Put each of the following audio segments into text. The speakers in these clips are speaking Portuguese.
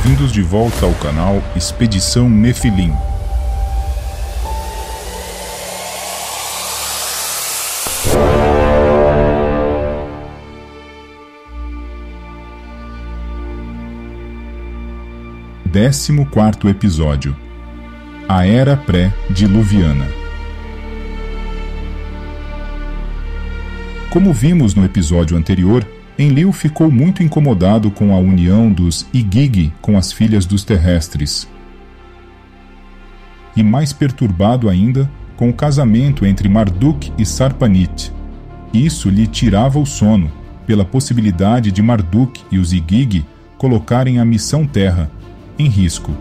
Bem-vindos de volta ao canal Expedição Nefilim. Décimo quarto episódio. A Era Pré-Diluviana. Como vimos no episódio anterior, Enlil ficou muito incomodado com a união dos Igigi com as filhas dos terrestres. E mais perturbado ainda com o casamento entre Marduk e Sarpanit. Isso lhe tirava o sono, pela possibilidade de Marduk e os Igigi colocarem a missão Terra em risco.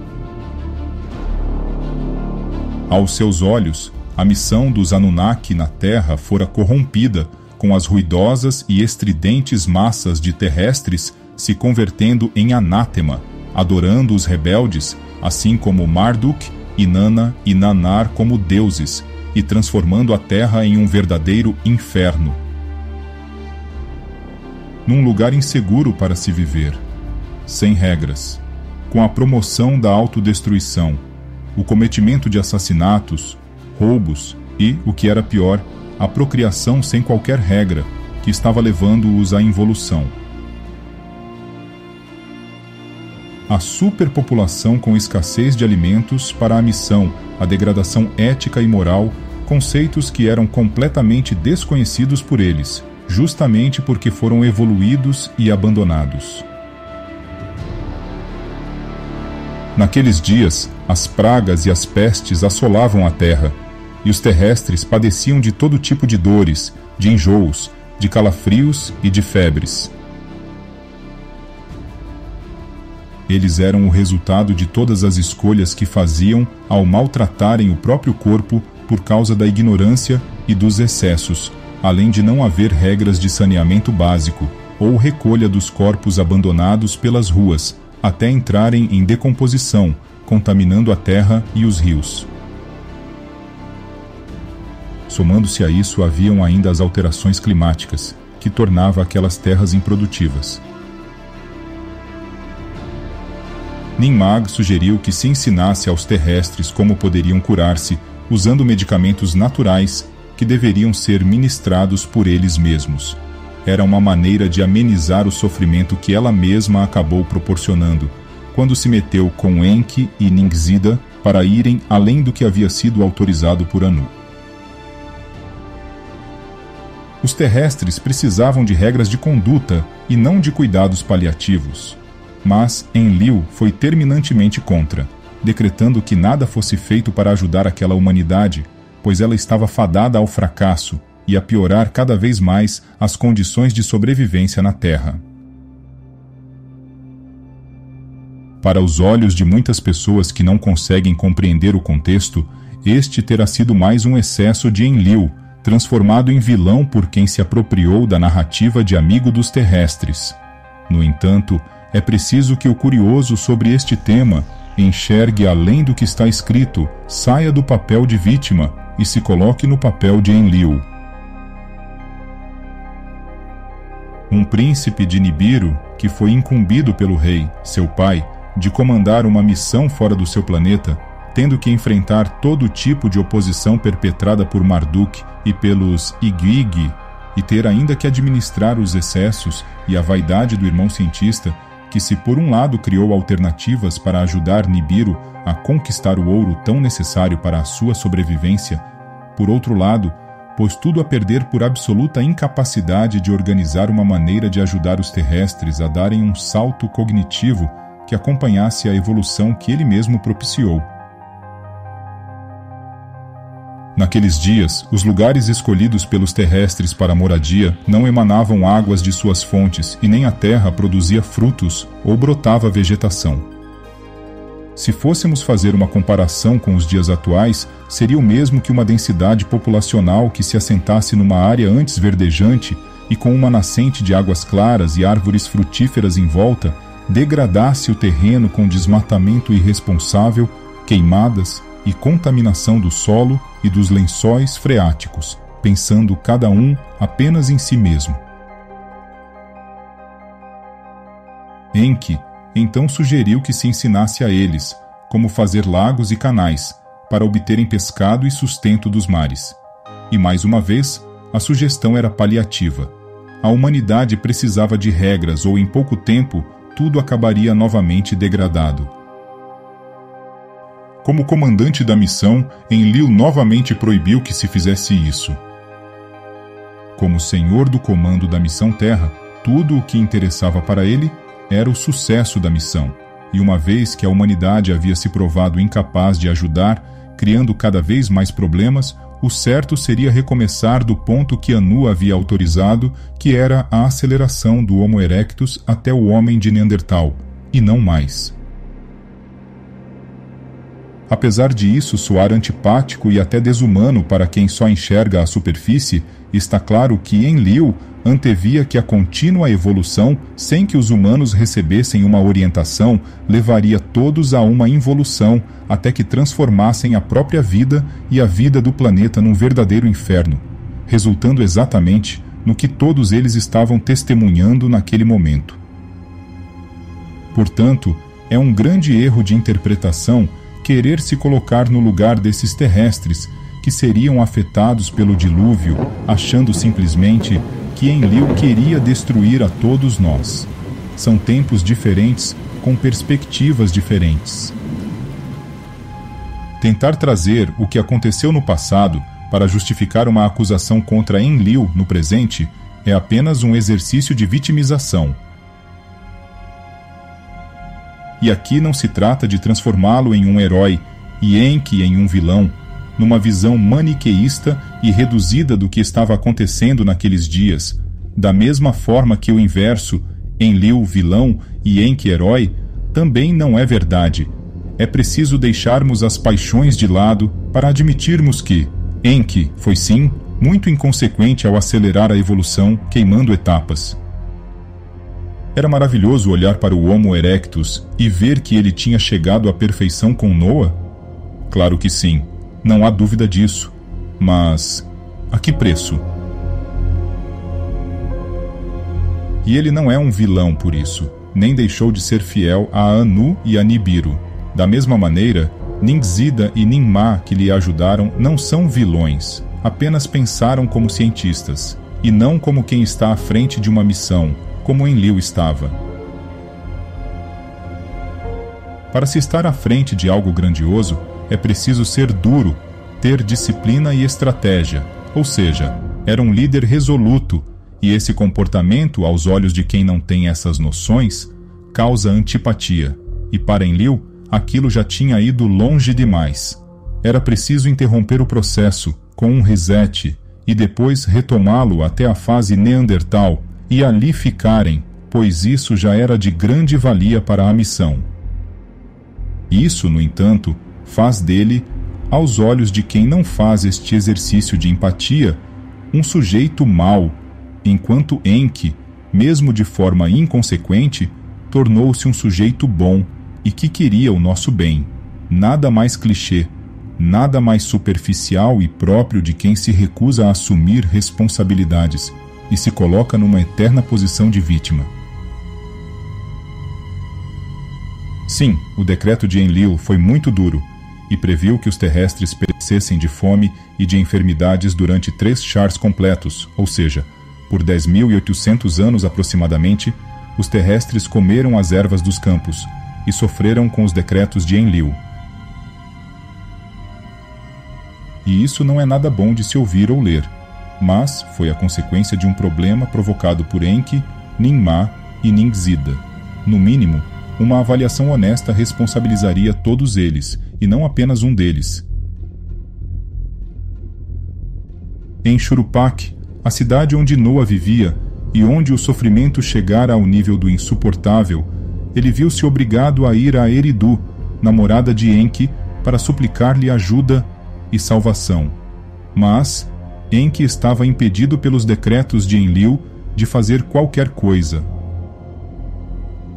Aos seus olhos, a missão dos Anunnaki na Terra fora corrompida, com as ruidosas e estridentes massas de terrestres se convertendo em anátema, adorando os rebeldes, assim como Marduk, Inanna e Nanar como deuses, e transformando a Terra em um verdadeiro inferno. Num lugar inseguro para se viver, sem regras, com a promoção da autodestruição, o cometimento de assassinatos, roubos e, o que era pior, a procriação sem qualquer regra, que estava levando-os à involução. A superpopulação com escassez de alimentos para a missão, a degradação ética e moral, conceitos que eram completamente desconhecidos por eles, justamente porque foram evoluídos e abandonados. Naqueles dias, as pragas e as pestes assolavam a terra, e os terrestres padeciam de todo tipo de dores, de enjoos, de calafrios e de febres. Eles eram o resultado de todas as escolhas que faziam ao maltratarem o próprio corpo por causa da ignorância e dos excessos, além de não haver regras de saneamento básico ou recolha dos corpos abandonados pelas ruas, até entrarem em decomposição, contaminando a terra e os rios. Somando-se a isso, haviam ainda as alterações climáticas, que tornava aquelas terras improdutivas. Ninmag sugeriu que se ensinasse aos terrestres como poderiam curar-se, usando medicamentos naturais que deveriam ser ministrados por eles mesmos. Era uma maneira de amenizar o sofrimento que ela mesma acabou proporcionando, quando se meteu com Enki e Ningzida para irem além do que havia sido autorizado por Anu. Os terrestres precisavam de regras de conduta e não de cuidados paliativos. Mas Enlil foi terminantemente contra, decretando que nada fosse feito para ajudar aquela humanidade, pois ela estava fadada ao fracasso e a piorar cada vez mais as condições de sobrevivência na Terra. Para os olhos de muitas pessoas que não conseguem compreender o contexto, este terá sido mais um excesso de Enlil, transformado em vilão por quem se apropriou da narrativa de amigo dos terrestres. No entanto, é preciso que o curioso sobre este tema enxergue além do que está escrito, saia do papel de vítima e se coloque no papel de Enlil. Um príncipe de Nibiru, que foi incumbido pelo rei, seu pai, de comandar uma missão fora do seu planeta, tendo que enfrentar todo tipo de oposição perpetrada por Marduk e pelos Igigi, e ter ainda que administrar os excessos e a vaidade do irmão cientista, que se por um lado criou alternativas para ajudar Nibiru a conquistar o ouro tão necessário para a sua sobrevivência, por outro lado, pôs tudo a perder por absoluta incapacidade de organizar uma maneira de ajudar os terrestres a darem um salto cognitivo que acompanhasse a evolução que ele mesmo propiciou. Naqueles dias, os lugares escolhidos pelos terrestres para moradia não emanavam águas de suas fontes e nem a terra produzia frutos ou brotava vegetação. Se fôssemos fazer uma comparação com os dias atuais, seria o mesmo que uma densidade populacional que se assentasse numa área antes verdejante e com uma nascente de águas claras e árvores frutíferas em volta, degradasse o terreno com desmatamento irresponsável, queimadas e contaminação do solo e dos lençóis freáticos, pensando cada um apenas em si mesmo. Enki então sugeriu que se ensinasse a eles como fazer lagos e canais para obterem pescado e sustento dos mares. E mais uma vez, a sugestão era paliativa. A humanidade precisava de regras ou em pouco tempo tudo acabaria novamente degradado. Como comandante da missão, Enlil novamente proibiu que se fizesse isso. Como senhor do comando da missão Terra, tudo o que interessava para ele era o sucesso da missão, e uma vez que a humanidade havia se provado incapaz de ajudar, criando cada vez mais problemas, o certo seria recomeçar do ponto que Anu havia autorizado, que era a aceleração do Homo erectus até o homem de Neandertal, e não mais. Apesar de isso soar antipático e até desumano para quem só enxerga a superfície, está claro que Enlil antevia que a contínua evolução, sem que os humanos recebessem uma orientação, levaria todos a uma involução até que transformassem a própria vida e a vida do planeta num verdadeiro inferno, resultando exatamente no que todos eles estavam testemunhando naquele momento. Portanto, é um grande erro de interpretação querer se colocar no lugar desses terrestres que seriam afetados pelo dilúvio, achando simplesmente que Enlil queria destruir a todos nós. São tempos diferentes, com perspectivas diferentes. Tentar trazer o que aconteceu no passado para justificar uma acusação contra Enlil no presente é apenas um exercício de vitimização. E aqui não se trata de transformá-lo em um herói e Enki em um vilão, numa visão maniqueísta e reduzida do que estava acontecendo naqueles dias, da mesma forma que o inverso, Enlil vilão e Enki herói, também não é verdade. É preciso deixarmos as paixões de lado para admitirmos que Enki foi sim muito inconsequente ao acelerar a evolução, queimando etapas. Era maravilhoso olhar para o Homo erectus e ver que ele tinha chegado à perfeição com Noa? Claro que sim, não há dúvida disso. Mas a que preço? E ele não é um vilão por isso, nem deixou de ser fiel a Anu e a Nibiru. Da mesma maneira, Ningzida e Ninmah, que lhe ajudaram, não são vilões, apenas pensaram como cientistas, e não como quem está à frente de uma missão, como Enlil estava. Para se estar à frente de algo grandioso, é preciso ser duro, ter disciplina e estratégia, ou seja, era um líder resoluto, e esse comportamento, aos olhos de quem não tem essas noções, causa antipatia, e para Enlil, aquilo já tinha ido longe demais. Era preciso interromper o processo, com um reset, e depois retomá-lo até a fase Neandertal, e ali ficarem, pois isso já era de grande valia para a missão. Isso, no entanto, faz dele, aos olhos de quem não faz este exercício de empatia, um sujeito mau, enquanto Enki, mesmo de forma inconsequente, tornou-se um sujeito bom e que queria o nosso bem. Nada mais clichê, nada mais superficial e próprio de quem se recusa a assumir responsabilidades e se coloca numa eterna posição de vítima. Sim, o decreto de Enlil foi muito duro e previu que os terrestres perecessem de fome e de enfermidades durante 3 chars completos, ou seja, por 10.800 anos aproximadamente, os terrestres comeram as ervas dos campos e sofreram com os decretos de Enlil. E isso não é nada bom de se ouvir ou ler, mas foi a consequência de um problema provocado por Enki, Ninmah e Ningzida. No mínimo, uma avaliação honesta responsabilizaria todos eles, e não apenas um deles. Em Shuruppak, a cidade onde Noa vivia e onde o sofrimento chegara ao nível do insuportável, ele viu-se obrigado a ir a Eridu, namorada de Enki, para suplicar-lhe ajuda e salvação. Mas Enki estava impedido pelos decretos de Enlil de fazer qualquer coisa.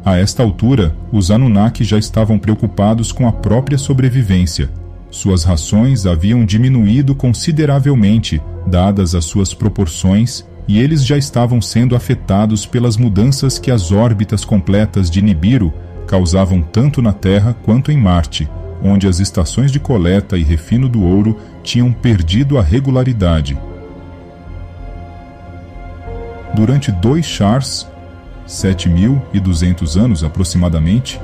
A esta altura, os Anunnaki já estavam preocupados com a própria sobrevivência. Suas rações haviam diminuído consideravelmente, dadas as suas proporções, e eles já estavam sendo afetados pelas mudanças que as órbitas completas de Nibiru causavam tanto na Terra quanto em Marte, onde as estações de coleta e refino do ouro tinham perdido a regularidade. Durante 2 chars, 7.200 anos aproximadamente,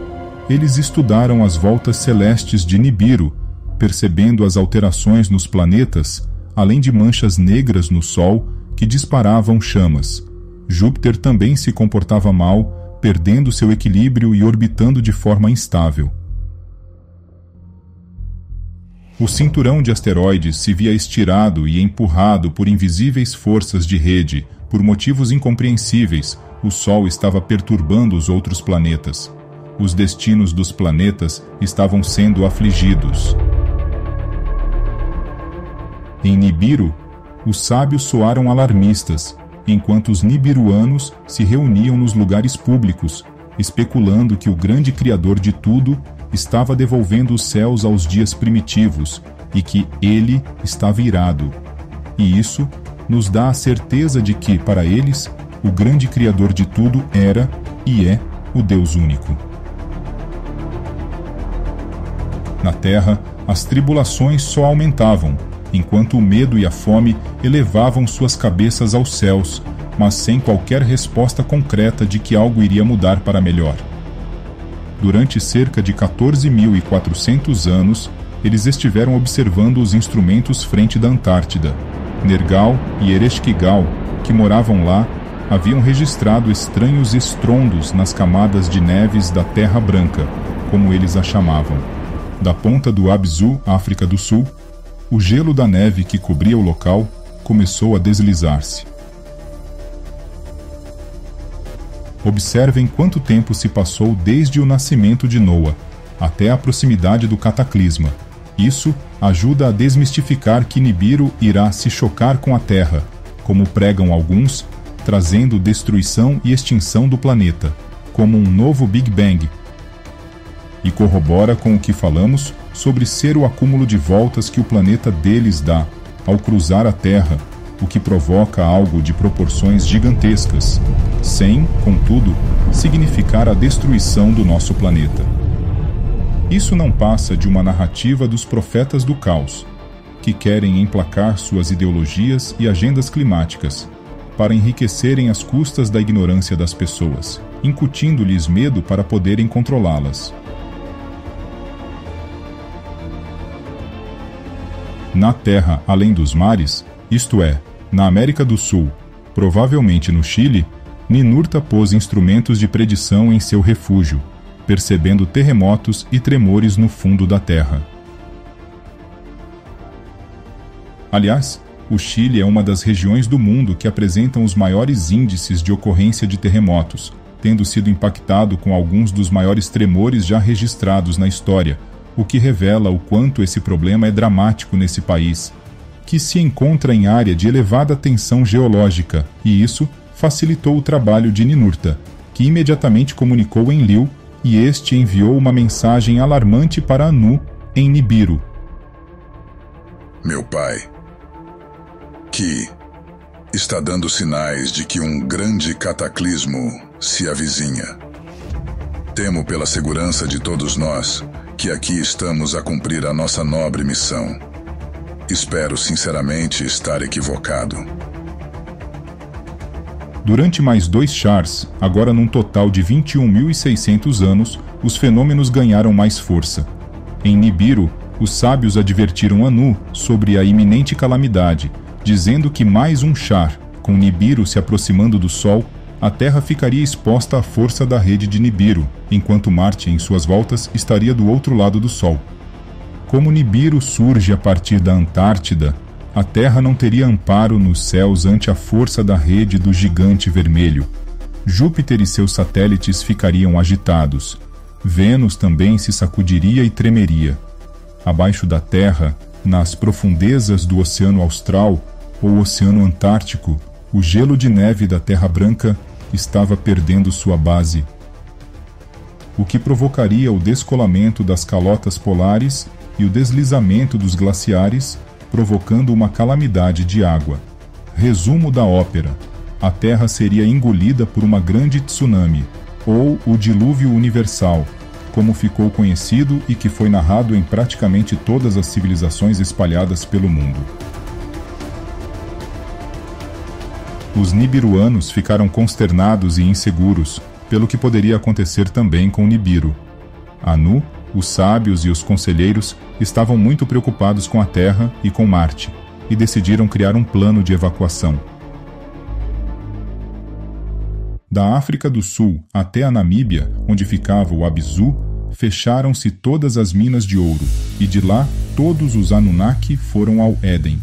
eles estudaram as voltas celestes de Nibiru, percebendo as alterações nos planetas, além de manchas negras no Sol que disparavam chamas. Júpiter também se comportava mal, perdendo seu equilíbrio e orbitando de forma instável. O cinturão de asteroides se via estirado e empurrado por invisíveis forças de rede. Por motivos incompreensíveis, o Sol estava perturbando os outros planetas. Os destinos dos planetas estavam sendo afligidos. Em Nibiru, os sábios soaram alarmistas, enquanto os nibiruanos se reuniam nos lugares públicos, especulando que o grande Criador de tudo estava devolvendo os céus aos dias primitivos e que ele estava irado. E isso nos dá a certeza de que, para eles, o grande Criador de tudo era e é o Deus único. Na Terra, as tribulações só aumentavam, enquanto o medo e a fome elevavam suas cabeças aos céus, mas sem qualquer resposta concreta de que algo iria mudar para melhor. Durante cerca de 14.400 anos, eles estiveram observando os instrumentos frente da Antártida. Nergal e Ereshkigal, que moravam lá, haviam registrado estranhos estrondos nas camadas de neves da Terra Branca, como eles a chamavam. Da ponta do Abzu, África do Sul, o gelo da neve que cobria o local começou a deslizar-se. Observem quanto tempo se passou desde o nascimento de Noa até a proximidade do cataclisma. Isso ajuda a desmistificar que Nibiru irá se chocar com a Terra, como pregam alguns, trazendo destruição e extinção do planeta, como um novo Big Bang. E corrobora com o que falamos sobre ser o acúmulo de voltas que o planeta deles dá ao cruzar a Terra, o que provoca algo de proporções gigantescas, sem, contudo, significar a destruição do nosso planeta. Isso não passa de uma narrativa dos profetas do caos, que querem emplacar suas ideologias e agendas climáticas, para enriquecerem às custas da ignorância das pessoas, incutindo-lhes medo para poderem controlá-las. Na Terra além dos mares, isto é, na América do Sul, provavelmente no Chile, Ninurta pôs instrumentos de predição em seu refúgio, percebendo terremotos e tremores no fundo da Terra. Aliás, o Chile é uma das regiões do mundo que apresentam os maiores índices de ocorrência de terremotos, tendo sido impactado com alguns dos maiores tremores já registrados na história, o que revela o quanto esse problema é dramático nesse país, que se encontra em área de elevada tensão geológica, e isso facilitou o trabalho de Ninurta, que imediatamente comunicou a Enlil, e este enviou uma mensagem alarmante para Anu, em Nibiru. Meu pai, que está dando sinais de que um grande cataclismo se avizinha. Temo pela segurança de todos nós, que aqui estamos a cumprir a nossa nobre missão. Espero sinceramente estar equivocado. Durante mais 2 chars, agora num total de 21.600 anos, os fenômenos ganharam mais força. Em Nibiru, os sábios advertiram Anu sobre a iminente calamidade, dizendo que mais um char, com Nibiru se aproximando do Sol, a Terra ficaria exposta à força da rede de Nibiru, enquanto Marte, em suas voltas, estaria do outro lado do Sol. Como Nibiru surge a partir da Antártida, a Terra não teria amparo nos céus ante a força da rede do gigante vermelho. Júpiter e seus satélites ficariam agitados. Vênus também se sacudiria e tremeria. Abaixo da Terra, nas profundezas do Oceano Austral ou Oceano Antártico, o gelo de neve da Terra Branca estava perdendo sua base, o que provocaria o descolamento das calotas polares e o deslizamento dos glaciares, provocando uma calamidade de água. Resumo da ópera: a Terra seria engolida por uma grande tsunami, ou o dilúvio universal, como ficou conhecido e que foi narrado em praticamente todas as civilizações espalhadas pelo mundo. Os nibiruanos ficaram consternados e inseguros pelo que poderia acontecer também com Nibiru. Anu, os sábios e os conselheiros estavam muito preocupados com a Terra e com Marte, e decidiram criar um plano de evacuação. Da África do Sul até a Namíbia, onde ficava o Abzu, fecharam-se todas as minas de ouro, e de lá todos os Anunnaki foram ao Éden.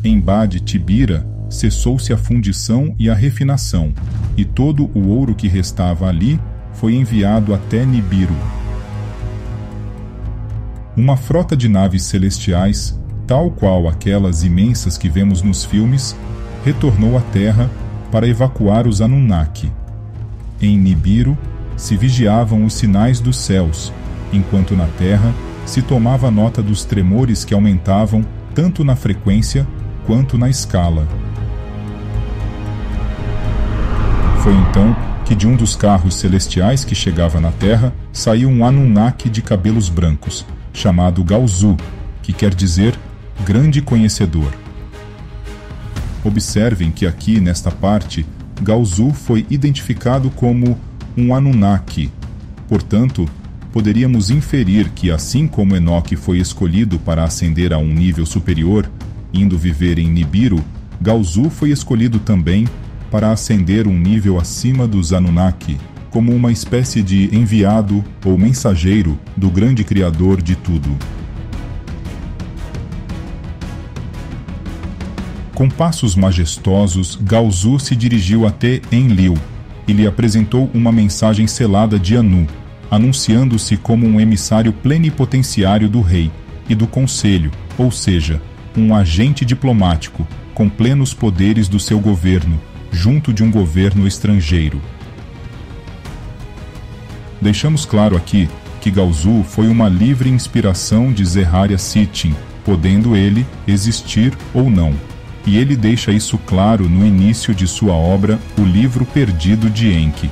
Em Bade Tibira, cessou-se a fundição e a refinação, e todo o ouro que restava ali foi enviado até Nibiru. Uma frota de naves celestiais, tal qual aquelas imensas que vemos nos filmes, retornou à Terra para evacuar os Anunnaki. Em Nibiru se vigiavam os sinais dos céus, enquanto na Terra se tomava nota dos tremores que aumentavam tanto na frequência quanto na escala. Foi então que de um dos carros celestiais que chegava na Terra saiu um Anunnaki de cabelos brancos, chamado Galzu, que quer dizer grande conhecedor. Observem que aqui, nesta parte, Galzu foi identificado como um Anunnaki. Portanto, poderíamos inferir que, assim como Enoque foi escolhido para ascender a um nível superior, indo viver em Nibiru, Galzu foi escolhido também para ascender um nível acima dos Anunnaki, como uma espécie de enviado ou mensageiro do grande Criador de tudo. Com passos majestosos, Galzu se dirigiu até Enlil e lhe apresentou uma mensagem selada de Anu, anunciando-se como um emissário plenipotenciário do rei e do conselho, ou seja, um agente diplomático com plenos poderes do seu governo, junto de um governo estrangeiro. Deixamos claro aqui que Galzu foi uma livre inspiração de Zeharia Sitchin, podendo ele existir ou não. E ele deixa isso claro no início de sua obra, O Livro Perdido de Enki.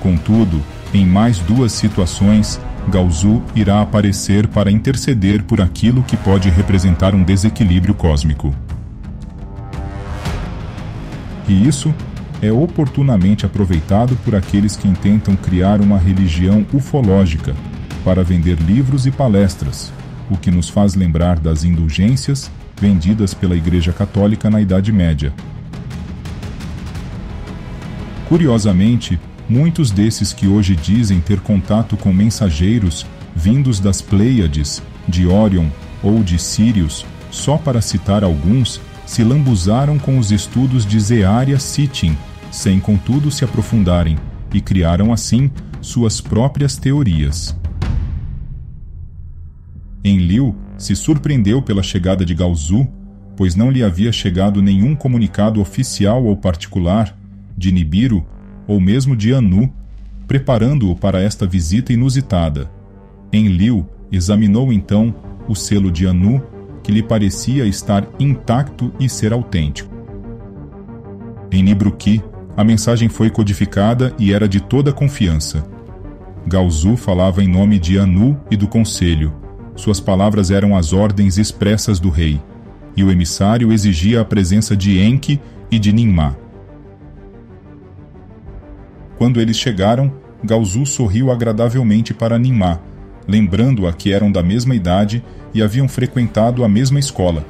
Contudo, em mais duas situações, Galzu irá aparecer para interceder por aquilo que pode representar um desequilíbrio cósmico. E isso é oportunamente aproveitado por aqueles que intentam criar uma religião ufológica para vender livros e palestras, o que nos faz lembrar das indulgências vendidas pela Igreja Católica na Idade Média. Curiosamente, muitos desses que hoje dizem ter contato com mensageiros vindos das Pleiades, de Órion ou de Sírius, só para citar alguns, se lambuzaram com os estudos de Zeharia Sitchin, sem contudo se aprofundarem, e criaram assim suas próprias teorias. Enlil se surpreendeu pela chegada de Galzu, pois não lhe havia chegado nenhum comunicado oficial ou particular de Nibiru ou mesmo de Anu, preparando-o para esta visita inusitada. Enlil examinou então o selo de Anu, que lhe parecia estar intacto e ser autêntico. Em Nibruki, a mensagem foi codificada e era de toda confiança. Galzu falava em nome de Anu e do Conselho. Suas palavras eram as ordens expressas do rei, e o emissário exigia a presença de Enki e de Ninmah. Quando eles chegaram, Galzu sorriu agradavelmente para Ninmah, lembrando-a que eram da mesma idade e haviam frequentado a mesma escola.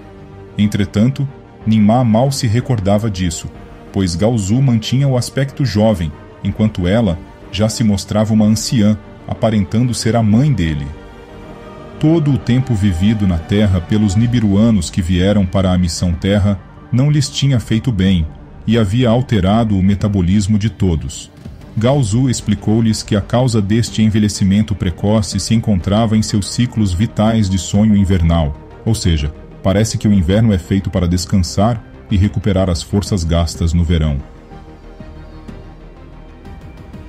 Entretanto, Ninmah mal se recordava disso, pois Galzu mantinha o aspecto jovem, enquanto ela já se mostrava uma anciã, aparentando ser a mãe dele. Todo o tempo vivido na Terra pelos nibiruanos que vieram para a missão Terra não lhes tinha feito bem e havia alterado o metabolismo de todos. Galzu explicou-lhes que a causa deste envelhecimento precoce se encontrava em seus ciclos vitais de sonho invernal, ou seja, parece que o inverno é feito para descansar e recuperar as forças gastas no verão.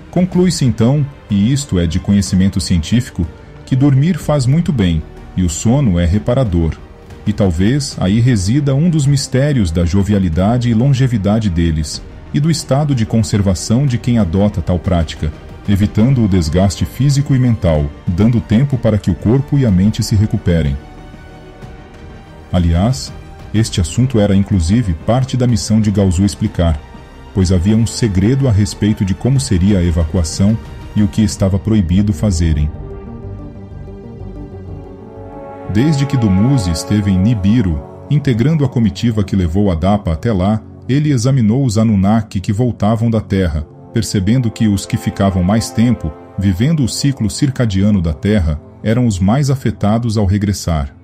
Conclui-se então, e isto é de conhecimento científico, que dormir faz muito bem, e o sono é reparador, e talvez aí resida um dos mistérios da jovialidade e longevidade deles, e do estado de conservação de quem adota tal prática, evitando o desgaste físico e mental, dando tempo para que o corpo e a mente se recuperem. Aliás, este assunto era inclusive parte da missão de Gaozu explicar, pois havia um segredo a respeito de como seria a evacuação e o que estava proibido fazerem. Desde que Dumuzi esteve em Nibiru, integrando a comitiva que levou Adapa até lá, ele examinou os Anunnaki que voltavam da Terra, percebendo que os que ficavam mais tempo, vivendo o ciclo circadiano da Terra, eram os mais afetados ao regressar.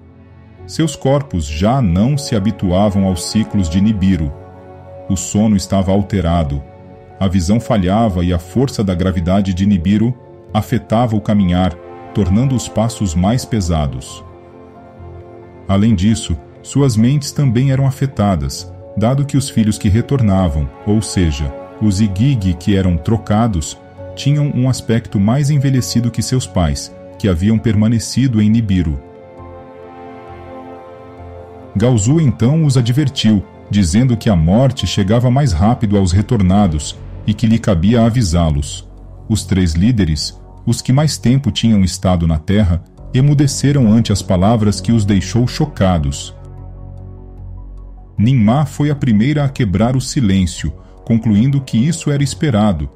Seus corpos já não se habituavam aos ciclos de Nibiru. O sono estava alterado, a visão falhava e a força da gravidade de Nibiru afetava o caminhar, tornando os passos mais pesados. Além disso, suas mentes também eram afetadas, dado que os filhos que retornavam, ou seja, os Igigi que eram trocados, tinham um aspecto mais envelhecido que seus pais, que haviam permanecido em Nibiru. Gaozu então os advertiu, dizendo que a morte chegava mais rápido aos retornados e que lhe cabia avisá-los. Os 3 líderes, os que mais tempo tinham estado na Terra, emudeceram ante as palavras que os deixou chocados. Ninmah foi a primeira a quebrar o silêncio, concluindo que isso era esperado.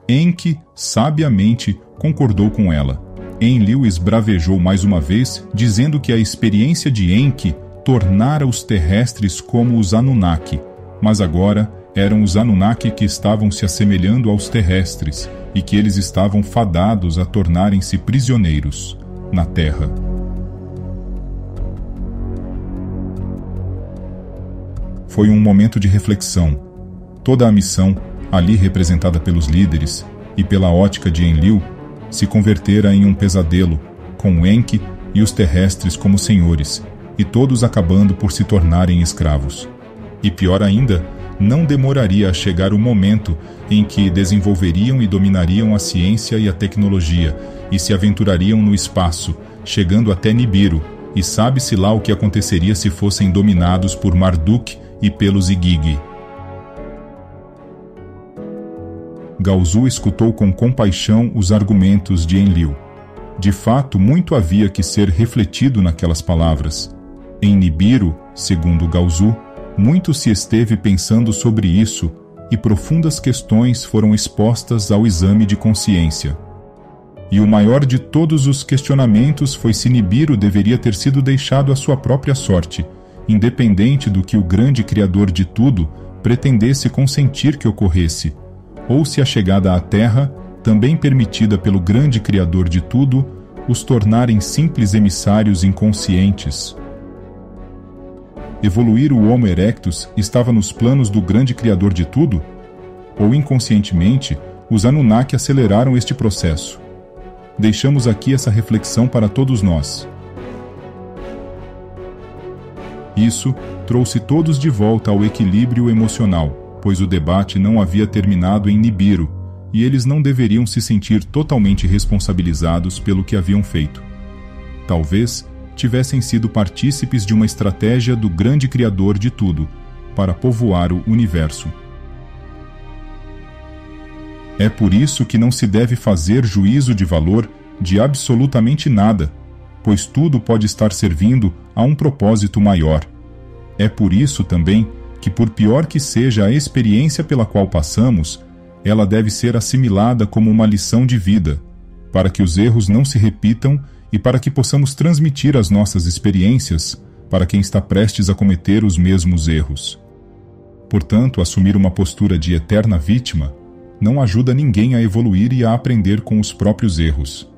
Enki, sabiamente, concordou com ela. Enlil esbravejou mais uma vez, dizendo que a experiência de Enki tornara os terrestres como os Anunnaki, mas agora eram os Anunnaki que estavam se assemelhando aos terrestres e que eles estavam fadados a tornarem-se prisioneiros na Terra. Foi um momento de reflexão. Toda a missão, ali representada pelos líderes e pela ótica de Enlil, se convertera em um pesadelo, com Enki e os terrestres como senhores, e todos acabando por se tornarem escravos. E pior ainda, não demoraria a chegar o momento em que desenvolveriam e dominariam a ciência e a tecnologia, e se aventurariam no espaço, chegando até Nibiru, e sabe-se lá o que aconteceria se fossem dominados por Marduk e pelos Igigi. Gaozu escutou com compaixão os argumentos de Enlil. De fato, muito havia que ser refletido naquelas palavras. Em Nibiru, segundo Gaozu, muito se esteve pensando sobre isso e profundas questões foram expostas ao exame de consciência. E o maior de todos os questionamentos foi se Nibiru deveria ter sido deixado à sua própria sorte, independente do que o grande Criador de tudo pretendesse consentir que ocorresse, ou se a chegada à Terra, também permitida pelo grande Criador de tudo, os tornarem simples emissários inconscientes. Evoluir o Homo erectus estava nos planos do grande Criador de tudo? Ou inconscientemente, os Anunnaki aceleraram este processo? Deixamos aqui essa reflexão para todos nós. Isso trouxe todos de volta ao equilíbrio emocional, pois o debate não havia terminado em Nibiru, e eles não deveriam se sentir totalmente responsabilizados pelo que haviam feito. Talvez tivessem sido partícipes de uma estratégia do grande Criador de tudo, para povoar o universo. É por isso que não se deve fazer juízo de valor de absolutamente nada, pois tudo pode estar servindo a um propósito maior. É por isso também que, por pior que seja a experiência pela qual passamos, ela deve ser assimilada como uma lição de vida, para que os erros não se repitam e para que possamos transmitir as nossas experiências para quem está prestes a cometer os mesmos erros. Portanto, assumir uma postura de eterna vítima não ajuda ninguém a evoluir e a aprender com os próprios erros.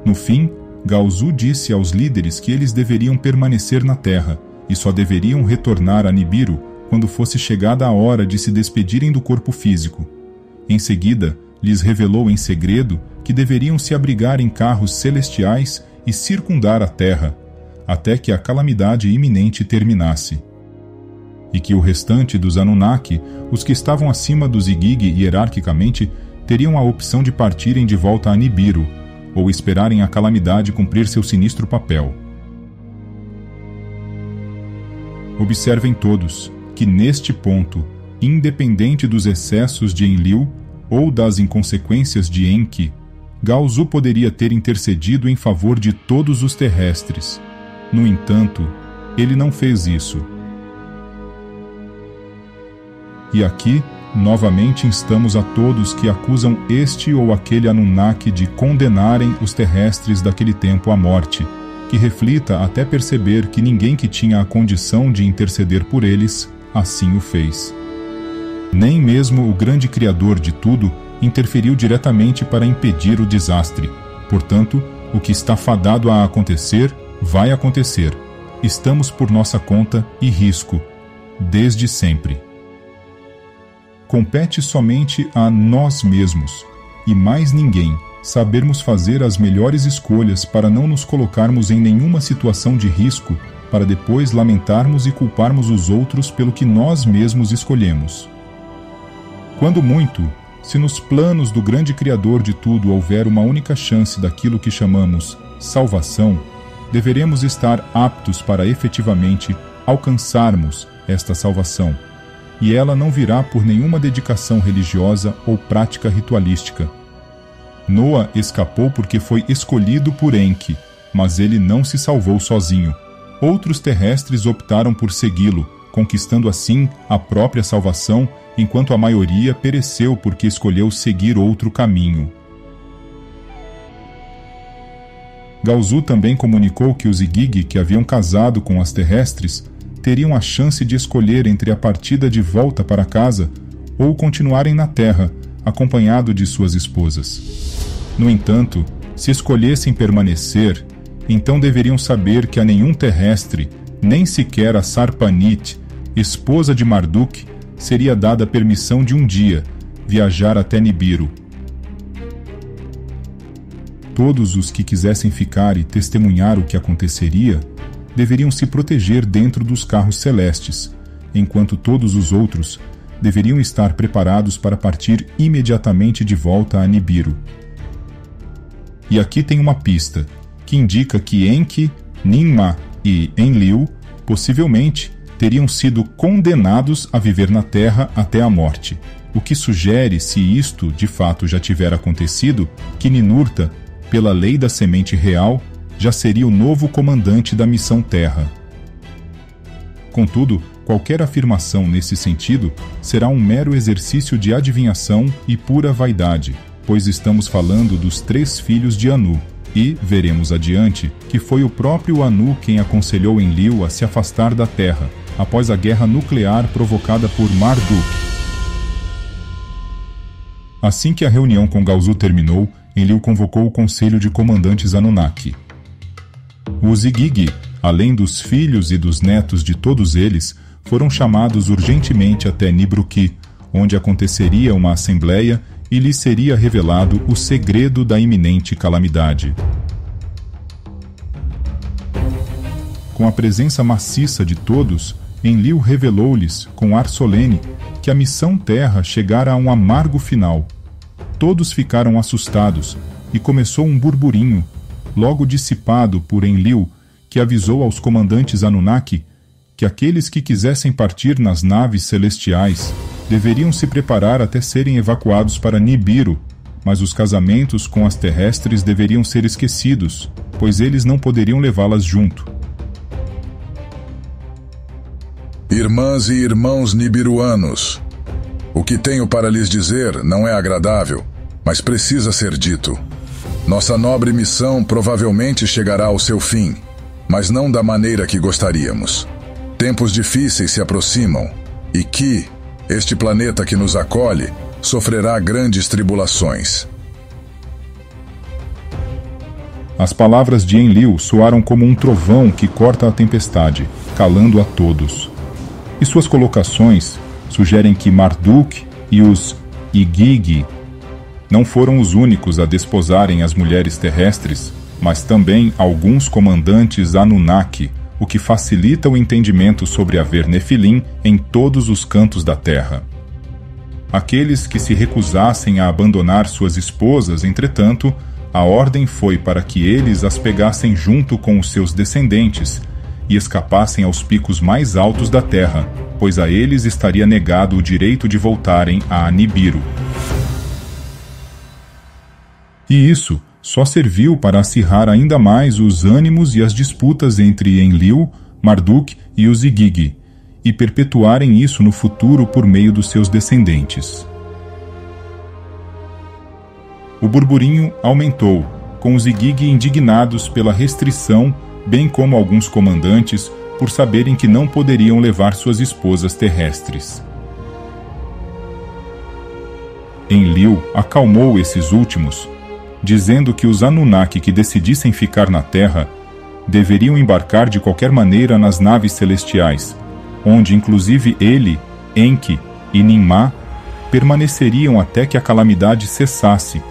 No fim, Gaozu disse aos líderes que eles deveriam permanecer na Terra e só deveriam retornar a Nibiru quando fosse chegada a hora de se despedirem do corpo físico. Em seguida, lhes revelou em segredo que deveriam se abrigar em carros celestiais e circundar a Terra, até que a calamidade iminente terminasse. E que o restante dos Anunnaki, os que estavam acima dos Igigi hierarquicamente, teriam a opção de partirem de volta a Nibiru, ou esperarem a calamidade cumprir seu sinistro papel. Observem todos que, neste ponto, independente dos excessos de Enlil, ou das inconsequências de Enki, Gaozu poderia ter intercedido em favor de todos os terrestres. No entanto, ele não fez isso. E aqui, novamente instamos a todos que acusam este ou aquele Anunnaki de condenarem os terrestres daquele tempo à morte, que reflita até perceber que ninguém que tinha a condição de interceder por eles, assim o fez. Nem mesmo o grande Criador de tudo interferiu diretamente para impedir o desastre. Portanto, o que está fadado a acontecer, vai acontecer. Estamos por nossa conta e risco, desde sempre. Compete somente a nós mesmos, e mais ninguém, sabermos fazer as melhores escolhas para não nos colocarmos em nenhuma situação de risco, para depois lamentarmos e culparmos os outros pelo que nós mesmos escolhemos. Quando muito, se nos planos do grande Criador de tudo houver uma única chance daquilo que chamamos salvação, deveremos estar aptos para efetivamente alcançarmos esta salvação, e ela não virá por nenhuma dedicação religiosa ou prática ritualística. Noa escapou porque foi escolhido por Enki, mas ele não se salvou sozinho. Outros terrestres optaram por segui-lo, conquistando assim a própria salvação, enquanto a maioria pereceu porque escolheu seguir outro caminho. Gaozu também comunicou que os Igigi que haviam casado com as terrestres teriam a chance de escolher entre a partida de volta para casa ou continuarem na Terra, acompanhado de suas esposas. No entanto, se escolhessem permanecer, então deveriam saber que a nenhum terrestre, nem sequer a Sarpanit, esposa de Marduk, seria dada a permissão de um dia viajar até Nibiru. Todos os que quisessem ficar e testemunhar o que aconteceria deveriam se proteger dentro dos carros celestes, enquanto todos os outros deveriam estar preparados para partir imediatamente de volta a Nibiru. E aqui tem uma pista, que indica que Enki, Ninmah e Enlil, possivelmente, teriam sido condenados a viver na Terra até a morte, o que sugere, se isto de fato já tiver acontecido, que Ninurta, pela lei da semente real, já seria o novo comandante da missão Terra. Contudo, qualquer afirmação nesse sentido será um mero exercício de adivinhação e pura vaidade, pois estamos falando dos 3 filhos de Anu, e, veremos adiante, que foi o próprio Anu quem aconselhou Enlil a se afastar da Terra, após a guerra nuclear provocada por Marduk. Assim que a reunião com Gaozu terminou, Enlil convocou o conselho de comandantes Anunnaki. Os Igigi, além dos filhos e dos netos de todos eles, foram chamados urgentemente até Nibruki, onde aconteceria uma assembleia e lhes seria revelado o segredo da iminente calamidade. Com a presença maciça de todos, Enlil revelou-lhes, com ar solene, que a missão Terra chegara a um amargo final. Todos ficaram assustados, e começou um burburinho, logo dissipado por Enlil, que avisou aos comandantes Anunnaki que aqueles que quisessem partir nas naves celestiais deveriam se preparar até serem evacuados para Nibiru, mas os casamentos com as terrestres deveriam ser esquecidos, pois eles não poderiam levá-las junto. Irmãs e irmãos nibiruanos, o que tenho para lhes dizer não é agradável, mas precisa ser dito. Nossa nobre missão provavelmente chegará ao seu fim, mas não da maneira que gostaríamos. Tempos difíceis se aproximam, e que este planeta que nos acolhe sofrerá grandes tribulações. As palavras de Enlil soaram como um trovão que corta a tempestade, calando a todos. E suas colocações sugerem que Marduk e os Igigi não foram os únicos a desposarem as mulheres terrestres, mas também alguns comandantes Anunnaki, o que facilita o entendimento sobre haver Nefilim em todos os cantos da Terra. Aqueles que se recusassem a abandonar suas esposas, entretanto, a ordem foi para que eles as pegassem junto com os seus descendentes e escapassem aos picos mais altos da Terra, pois a eles estaria negado o direito de voltarem a Nibiru. E isso só serviu para acirrar ainda mais os ânimos e as disputas entre Enlil, Marduk e os Igigi, e perpetuarem isso no futuro por meio dos seus descendentes. O burburinho aumentou, com os Igigi indignados pela restrição, bem como alguns comandantes, por saberem que não poderiam levar suas esposas terrestres. Enlil acalmou esses últimos, dizendo que os Anunnaki que decidissem ficar na Terra deveriam embarcar de qualquer maneira nas naves celestiais, onde inclusive ele, Enki e Ninmah permaneceriam até que a calamidade cessasse,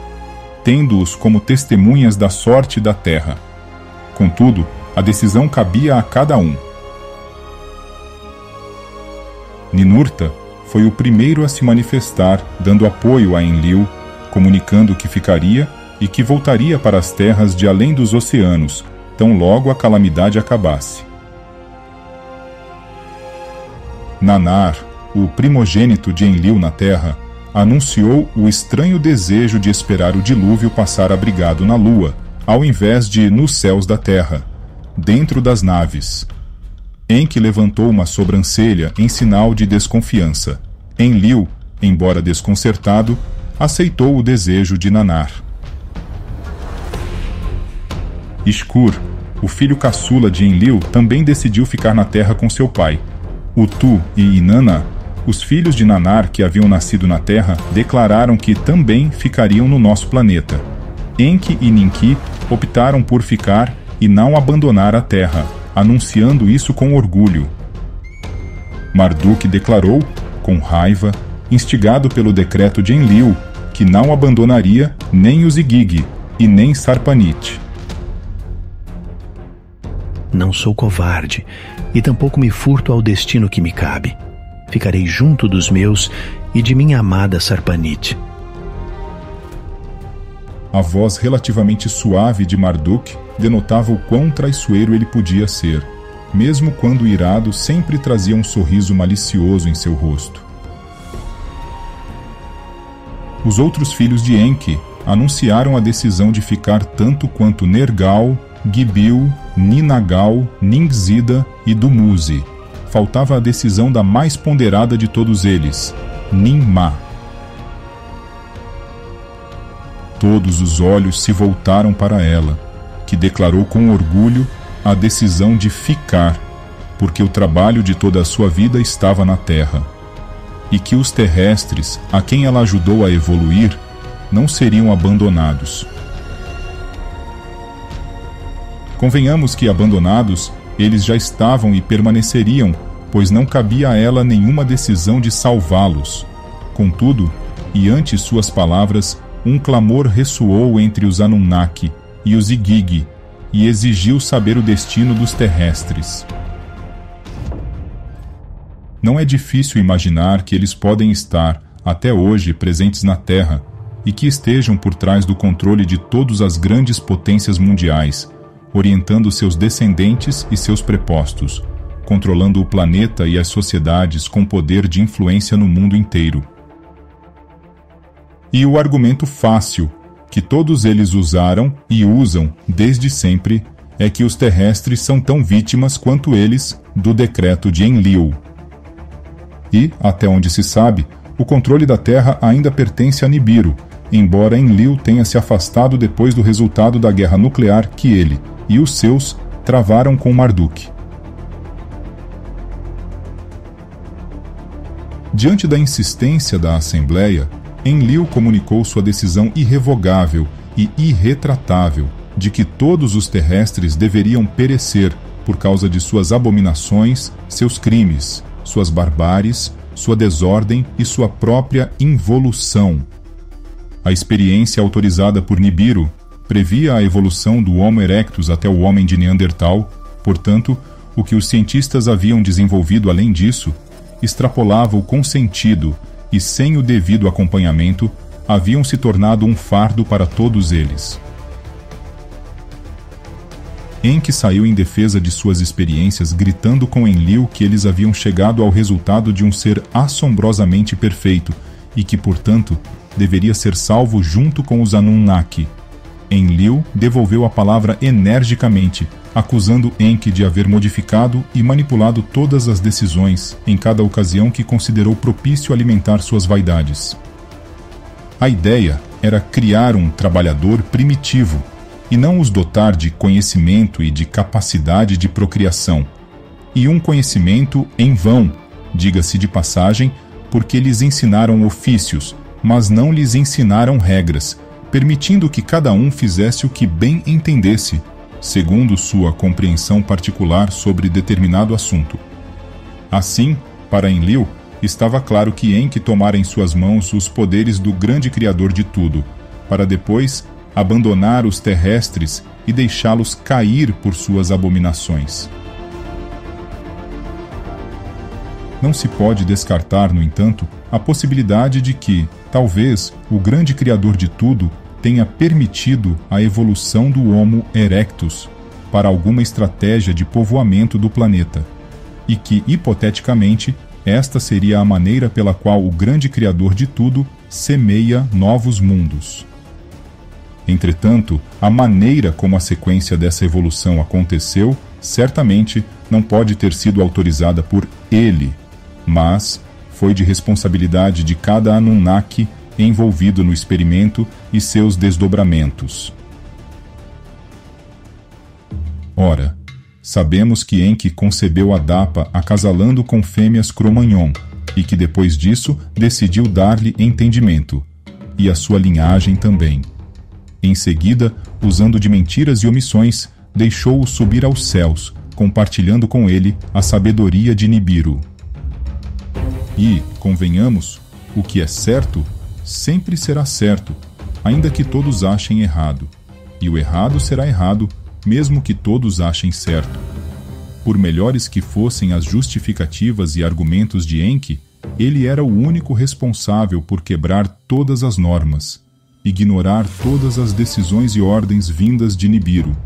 tendo-os como testemunhas da sorte da Terra. Contudo, a decisão cabia a cada um. Ninurta foi o primeiro a se manifestar, dando apoio a Enlil, comunicando que ficaria e que voltaria para as terras de além dos oceanos, tão logo a calamidade acabasse. Nanar, o primogênito de Enlil na terra, anunciou o estranho desejo de esperar o dilúvio passar abrigado na lua, ao invés de nos céus da terra, dentro das naves. Enki levantou uma sobrancelha em sinal de desconfiança. Enlil, embora desconcertado, aceitou o desejo de Nanar. Ishkur, o filho caçula de Enlil, também decidiu ficar na terra com seu pai. Utu e Inanna, os filhos de Nanar que haviam nascido na terra, declararam que também ficariam no nosso planeta. Enki e Ninki optaram por ficar e não abandonar a terra, anunciando isso com orgulho. Marduk declarou, com raiva, instigado pelo decreto de Enlil, que não abandonaria nem os Igigi e nem Sarpanit. Não sou covarde, e tampouco me furto ao destino que me cabe. Ficarei junto dos meus e de minha amada Sarpanit. A voz relativamente suave de Marduk denotava o quão traiçoeiro ele podia ser. Mesmo quando irado, sempre trazia um sorriso malicioso em seu rosto. Os outros filhos de Enki anunciaram a decisão de ficar tanto quanto Nergal, Gibil, Ninagal, Ningzida e Dumuzi. Faltava a decisão da mais ponderada de todos eles, Ninmah. Todos os olhos se voltaram para ela, que declarou com orgulho a decisão de ficar, porque o trabalho de toda a sua vida estava na terra, e que os terrestres, a quem ela ajudou a evoluir, não seriam abandonados. Convenhamos que, abandonados, eles já estavam e permaneceriam, pois não cabia a ela nenhuma decisão de salvá-los. Contudo, e ante suas palavras, um clamor ressoou entre os Anunnaki e os Igigi, e exigiu saber o destino dos terrestres. Não é difícil imaginar que eles podem estar, até hoje, presentes na Terra, e que estejam por trás do controle de todas as grandes potências mundiais, orientando seus descendentes e seus prepostos, controlando o planeta e as sociedades com poder de influência no mundo inteiro. E o argumento fácil, que todos eles usaram e usam desde sempre, é que os terrestres são tão vítimas quanto eles do decreto de Enlil. E, até onde se sabe, o controle da Terra ainda pertence a Nibiru, embora Enlil tenha se afastado depois do resultado da guerra nuclear que ele e os seus travaram com Marduk. Diante da insistência da Assembleia, Enlil comunicou sua decisão irrevogável e irretratável de que todos os terrestres deveriam perecer por causa de suas abominações, seus crimes, suas barbáries, sua desordem e sua própria involução. A experiência autorizada por Nibiru previa a evolução do Homo erectus até o homem de Neandertal, portanto, o que os cientistas haviam desenvolvido além disso extrapolava o consentido e, sem o devido acompanhamento, haviam se tornado um fardo para todos eles. Enki saiu em defesa de suas experiências, gritando com Enlil que eles haviam chegado ao resultado de um ser assombrosamente perfeito e que, portanto, deveria ser salvo junto com os Anunnaki, Enlil devolveu a palavra energicamente, acusando Enki de haver modificado e manipulado todas as decisões em cada ocasião que considerou propício alimentar suas vaidades. A ideia era criar um trabalhador primitivo e não os dotar de conhecimento e de capacidade de procriação. E um conhecimento em vão, diga-se de passagem, porque lhes ensinaram ofícios, mas não lhes ensinaram regras, permitindo que cada um fizesse o que bem entendesse, segundo sua compreensão particular sobre determinado assunto. Assim, para Enlil, estava claro que Enki tomara em suas mãos os poderes do grande Criador de tudo, para depois abandonar os terrestres e deixá-los cair por suas abominações. Não se pode descartar, no entanto, a possibilidade de que, talvez, o grande Criador de tudo tenha permitido a evolução do Homo erectus para alguma estratégia de povoamento do planeta, e que, hipoteticamente, esta seria a maneira pela qual o grande Criador de tudo semeia novos mundos. Entretanto, a maneira como a sequência dessa evolução aconteceu, certamente não pode ter sido autorizada por ele, mas foi de responsabilidade de cada Anunnaki envolvido no experimento e seus desdobramentos. Ora, sabemos que Enki concebeu Adapa acasalando com fêmeas Cro-Magnon, e que depois disso decidiu dar-lhe entendimento, e a sua linhagem também. Em seguida, usando de mentiras e omissões, deixou-o subir aos céus, compartilhando com ele a sabedoria de Nibiru. E, convenhamos, o que é certo, sempre será certo, ainda que todos achem errado. E o errado será errado, mesmo que todos achem certo. Por melhores que fossem as justificativas e argumentos de Enki, ele era o único responsável por quebrar todas as normas, ignorar todas as decisões e ordens vindas de Nibiru,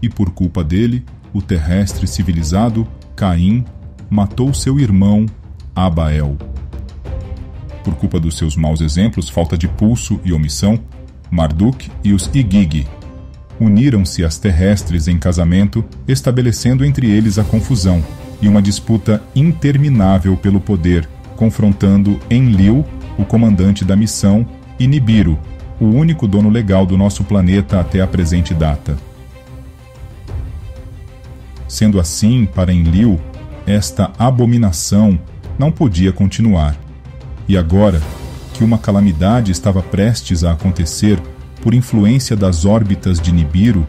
e por culpa dele, o terrestre civilizado, Caim, matou seu irmão, Abael. Por culpa dos seus maus exemplos, falta de pulso e omissão, Marduk e os Igigi uniram-se às terrestres em casamento, estabelecendo entre eles a confusão e uma disputa interminável pelo poder, confrontando Enlil, o comandante da missão, e Nibiru, o único dono legal do nosso planeta até a presente data. Sendo assim, para Enlil, esta abominação não podia continuar. E agora, que uma calamidade estava prestes a acontecer por influência das órbitas de Nibiru,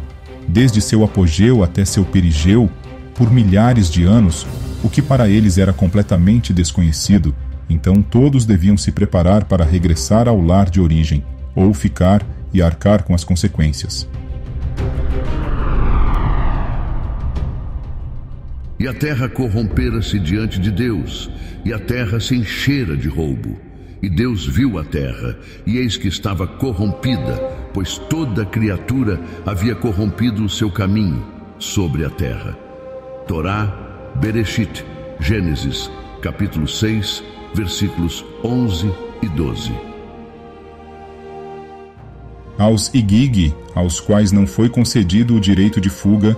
desde seu apogeu até seu perigeu, por milhares de anos, o que para eles era completamente desconhecido, então todos deviam se preparar para regressar ao lar de origem, ou ficar e arcar com as consequências. E a terra corrompera-se diante de Deus, e a terra se enchera de roubo. E Deus viu a terra, e eis que estava corrompida, pois toda criatura havia corrompido o seu caminho sobre a terra. Torá, Bereshit, Gênesis, capítulo 6, versículos 11 e 12. Aos Igigi, aos quais não foi concedido o direito de fuga,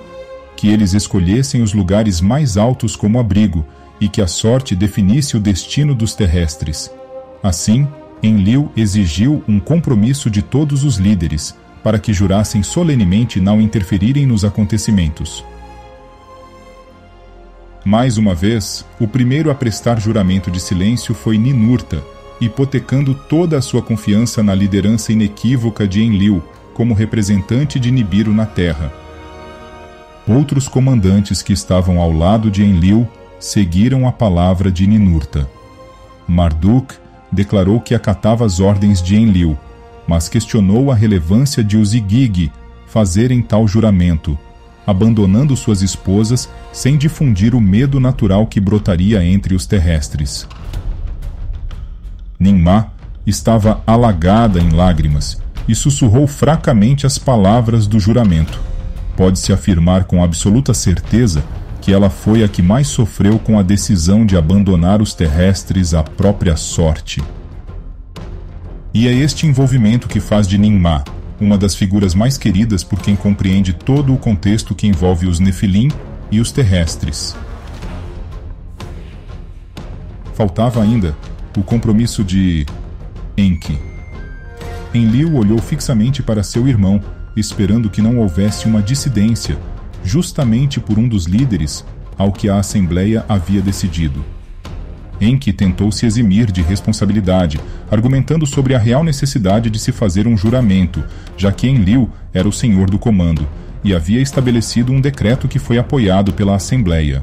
que eles escolhessem os lugares mais altos como abrigo, e que a sorte definisse o destino dos terrestres. Assim, Enlil exigiu um compromisso de todos os líderes, para que jurassem solenemente não interferirem nos acontecimentos. Mais uma vez, o primeiro a prestar juramento de silêncio foi Ninurta, hipotecando toda a sua confiança na liderança inequívoca de Enlil, como representante de Nibiru na Terra. Outros comandantes que estavam ao lado de Enlil seguiram a palavra de Ninurta. Marduk declarou que acatava as ordens de Enlil, mas questionou a relevância de os Igigi fazerem tal juramento, abandonando suas esposas sem difundir o medo natural que brotaria entre os terrestres. Ninmah estava alagada em lágrimas e sussurrou fracamente as palavras do juramento. Pode-se afirmar com absoluta certeza que ela foi a que mais sofreu com a decisão de abandonar os terrestres à própria sorte. E é este envolvimento que faz de Ninmah, uma das figuras mais queridas por quem compreende todo o contexto que envolve os Nefilim e os terrestres. Faltava ainda o compromisso de Enki. Enlil olhou fixamente para seu irmão, esperando que não houvesse uma dissidência, justamente por um dos líderes ao que a Assembleia havia decidido. Enki tentou se eximir de responsabilidade, argumentando sobre a real necessidade de se fazer um juramento, já que Enlil era o senhor do comando, e havia estabelecido um decreto que foi apoiado pela Assembleia.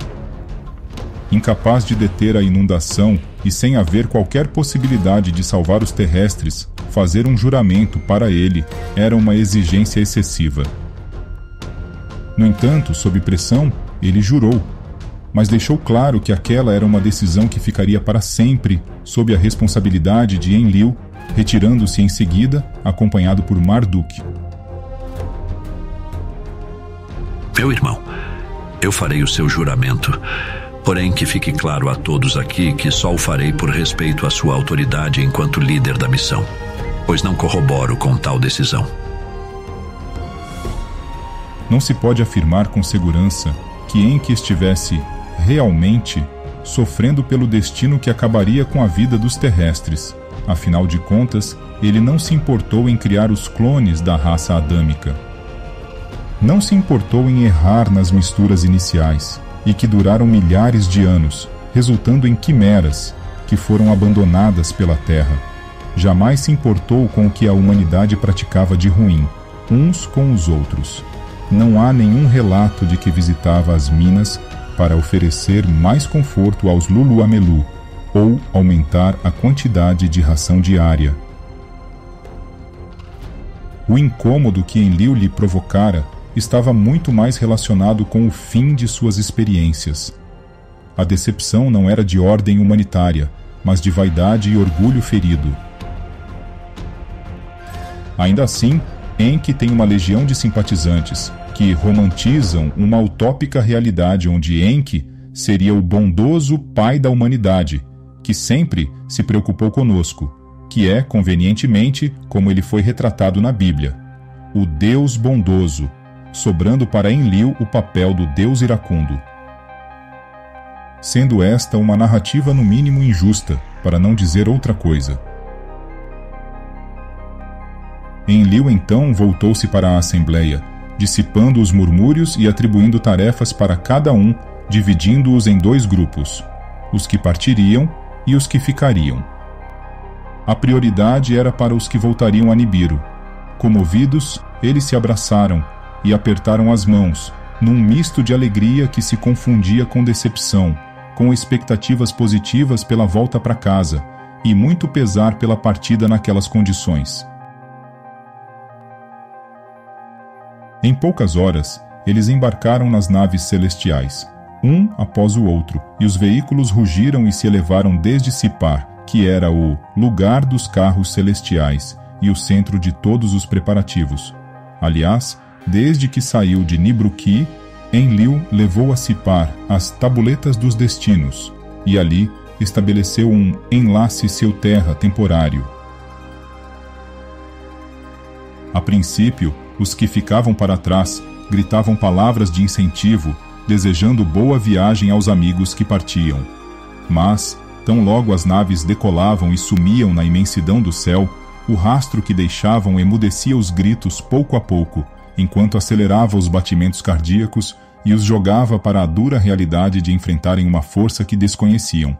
Incapaz de deter a inundação e sem haver qualquer possibilidade de salvar os terrestres, fazer um juramento para ele era uma exigência excessiva. No entanto, sob pressão, ele jurou, mas deixou claro que aquela era uma decisão que ficaria para sempre sob a responsabilidade de Enlil, retirando-se em seguida, acompanhado por Marduk. Meu irmão, eu farei o seu juramento, porém que fique claro a todos aqui que só o farei por respeito à sua autoridade enquanto líder da missão, pois não corroboro com tal decisão. Não se pode afirmar com segurança que Enki estivesse realmente sofrendo pelo destino que acabaria com a vida dos terrestres. Afinal de contas, ele não se importou em criar os clones da raça adâmica. Não se importou em errar nas misturas iniciais, e que duraram milhares de anos, resultando em quimeras que foram abandonadas pela Terra. Jamais se importou com o que a humanidade praticava de ruim, uns com os outros. Não há nenhum relato de que visitava as minas para oferecer mais conforto aos Luluamelu ou aumentar a quantidade de ração diária. O incômodo que Enlil lhe provocara estava muito mais relacionado com o fim de suas experiências. A decepção não era de ordem humanitária, mas de vaidade e orgulho ferido. Ainda assim, Enki tem uma legião de simpatizantes que romantizam uma utópica realidade onde Enki seria o bondoso pai da humanidade, que sempre se preocupou conosco, que é, convenientemente, como ele foi retratado na Bíblia, o Deus bondoso, sobrando para Enlil o papel do Deus iracundo. Sendo esta uma narrativa no mínimo injusta, para não dizer outra coisa. Enlil então voltou-se para a Assembleia, dissipando os murmúrios e atribuindo tarefas para cada um, dividindo-os em 2 grupos, os que partiriam e os que ficariam. A prioridade era para os que voltariam a Nibiru. Comovidos, eles se abraçaram e apertaram as mãos, num misto de alegria que se confundia com decepção, com expectativas positivas pela volta para casa e muito pesar pela partida naquelas condições. Em poucas horas, eles embarcaram nas naves celestiais, um após o outro, e os veículos rugiram e se elevaram desde Sipar, que era o lugar dos carros celestiais e o centro de todos os preparativos. Aliás, desde que saiu de Nibruki, Enlil levou a Sipar as tabuletas dos destinos, e ali estabeleceu um enlace seu-terra temporário. A princípio, os que ficavam para trás gritavam palavras de incentivo, desejando boa viagem aos amigos que partiam. Mas, tão logo as naves decolavam e sumiam na imensidão do céu, o rastro que deixavam emudecia os gritos pouco a pouco, enquanto acelerava os batimentos cardíacos e os jogava para a dura realidade de enfrentarem uma força que desconheciam.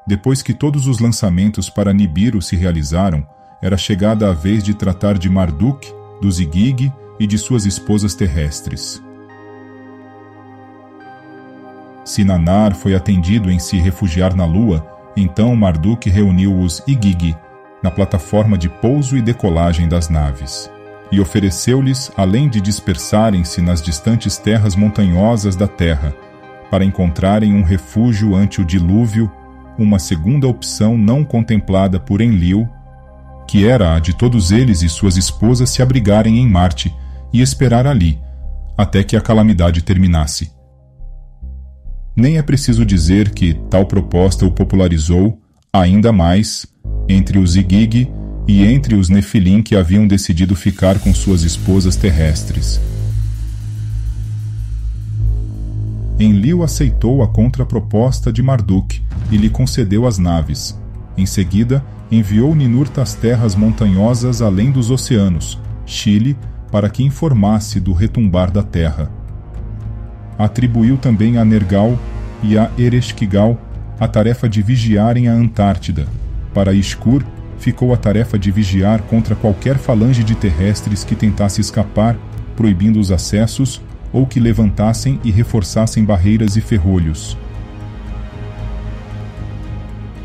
Depois que todos os lançamentos para Nibiru se realizaram, era chegada a vez de tratar de Marduk, dos Igig e de suas esposas terrestres. Se Nanar foi atendido em se refugiar na Lua, então Marduk reuniu os Igig na plataforma de pouso e decolagem das naves, e ofereceu-lhes, além de dispersarem-se nas distantes terras montanhosas da Terra, para encontrarem um refúgio ante o dilúvio, uma segunda opção não contemplada por Enlil, que era a de todos eles e suas esposas se abrigarem em Marte e esperar ali, até que a calamidade terminasse. Nem é preciso dizer que tal proposta o popularizou, ainda mais, entre os Igig e entre os Nefilim que haviam decidido ficar com suas esposas terrestres. Enlil aceitou a contraproposta de Marduk e lhe concedeu as naves. Em seguida, enviou Ninurta às terras montanhosas além dos oceanos, Chile, para que informasse do retumbar da terra. Atribuiu também a Nergal e a Ereshkigal a tarefa de vigiarem a Antártida. Para Ishkur, ficou a tarefa de vigiar contra qualquer falange de terrestres que tentasse escapar, proibindo os acessos, ou que levantassem e reforçassem barreiras e ferrolhos.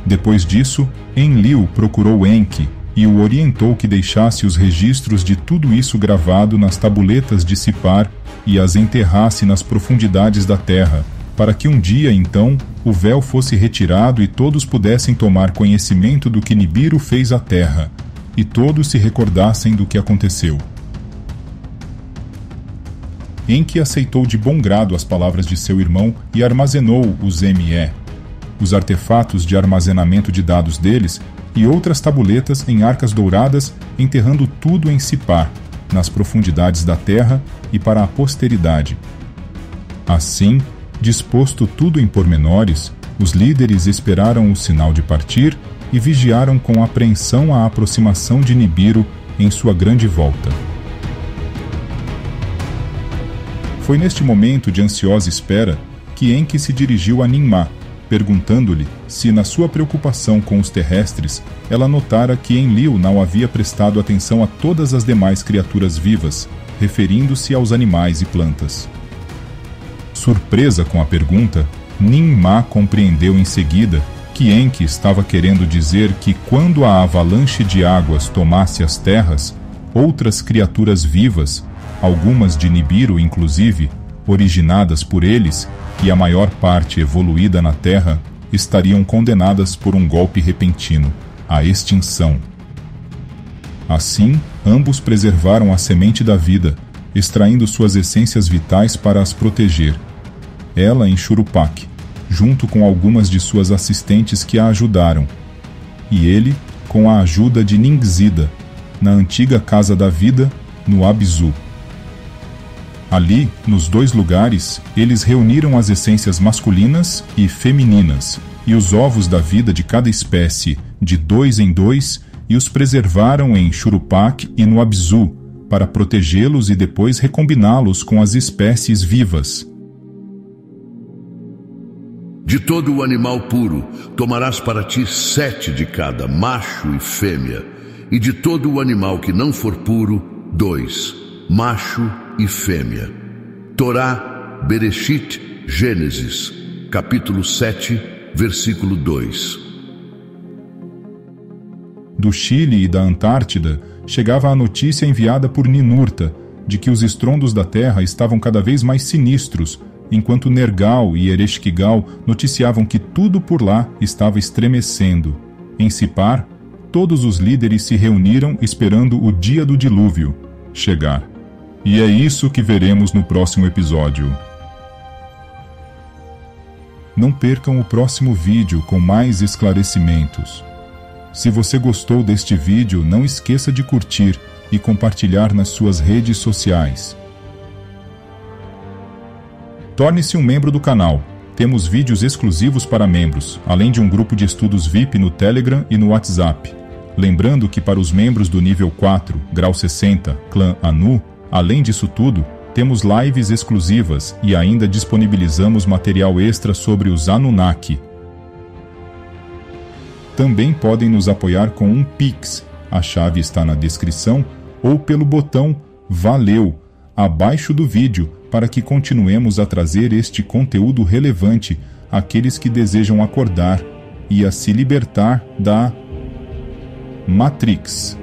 Depois disso, Enlil procurou Enki e o orientou que deixasse os registros de tudo isso gravado nas tabuletas de Sipar e as enterrasse nas profundidades da terra, para que um dia, então, o véu fosse retirado e todos pudessem tomar conhecimento do que Nibiru fez à terra, e todos se recordassem do que aconteceu. Enki aceitou de bom grado as palavras de seu irmão e armazenou os ME, os artefatos de armazenamento de dados deles, e outras tabuletas em arcas douradas, enterrando tudo em Sipar, nas profundidades da terra e para a posteridade. Assim, disposto tudo em pormenores, os líderes esperaram o sinal de partir e vigiaram com apreensão a aproximação de Nibiru em sua grande volta. Foi neste momento de ansiosa espera que Enki se dirigiu a Ninmah, perguntando-lhe se, na sua preocupação com os terrestres, ela notara que Enlil não havia prestado atenção a todas as demais criaturas vivas, referindo-se aos animais e plantas. Surpresa com a pergunta, Ninmah compreendeu em seguida que Enki estava querendo dizer que quando a avalanche de águas tomasse as terras, outras criaturas vivas, algumas de Nibiru inclusive, originadas por eles, e a maior parte evoluída na Terra, estariam condenadas por um golpe repentino, à extinção. Assim, ambos preservaram a semente da vida, extraindo suas essências vitais para as proteger. Ela em Shuruppak, junto com algumas de suas assistentes que a ajudaram, e ele com a ajuda de Ningzida, na antiga Casa da Vida, no Abzu. Ali, nos dois lugares, eles reuniram as essências masculinas e femininas, e os ovos da vida de cada espécie, de 2 em 2, e os preservaram em Shuruppak e no Abzu, para protegê-los e depois recombiná-los com as espécies vivas. De todo o animal puro, tomarás para ti 7 de cada, macho e fêmea, e de todo o animal que não for puro, 2, macho e fêmea. Torá, Bereshit, Gênesis, capítulo 7, versículo 2. Do Chile e da Antártida chegava a notícia enviada por Ninurta de que os estrondos da terra estavam cada vez mais sinistros, enquanto Nergal e Ereshkigal noticiavam que tudo por lá estava estremecendo. Em Sipar, todos os líderes se reuniram esperando o dia do dilúvio chegar. E é isso que veremos no próximo episódio. Não percam o próximo vídeo com mais esclarecimentos. Se você gostou deste vídeo, não esqueça de curtir e compartilhar nas suas redes sociais. Torne-se um membro do canal. Temos vídeos exclusivos para membros, além de um grupo de estudos VIP no Telegram e no WhatsApp. Lembrando que para os membros do nível 4, grau 60, clã Anu, além disso tudo, temos lives exclusivas e ainda disponibilizamos material extra sobre os Anunnaki. Também podem nos apoiar com um Pix, a chave está na descrição, ou pelo botão Valeu, abaixo do vídeo, para que continuemos a trazer este conteúdo relevante àqueles que desejam acordar e a se libertar da Matrix.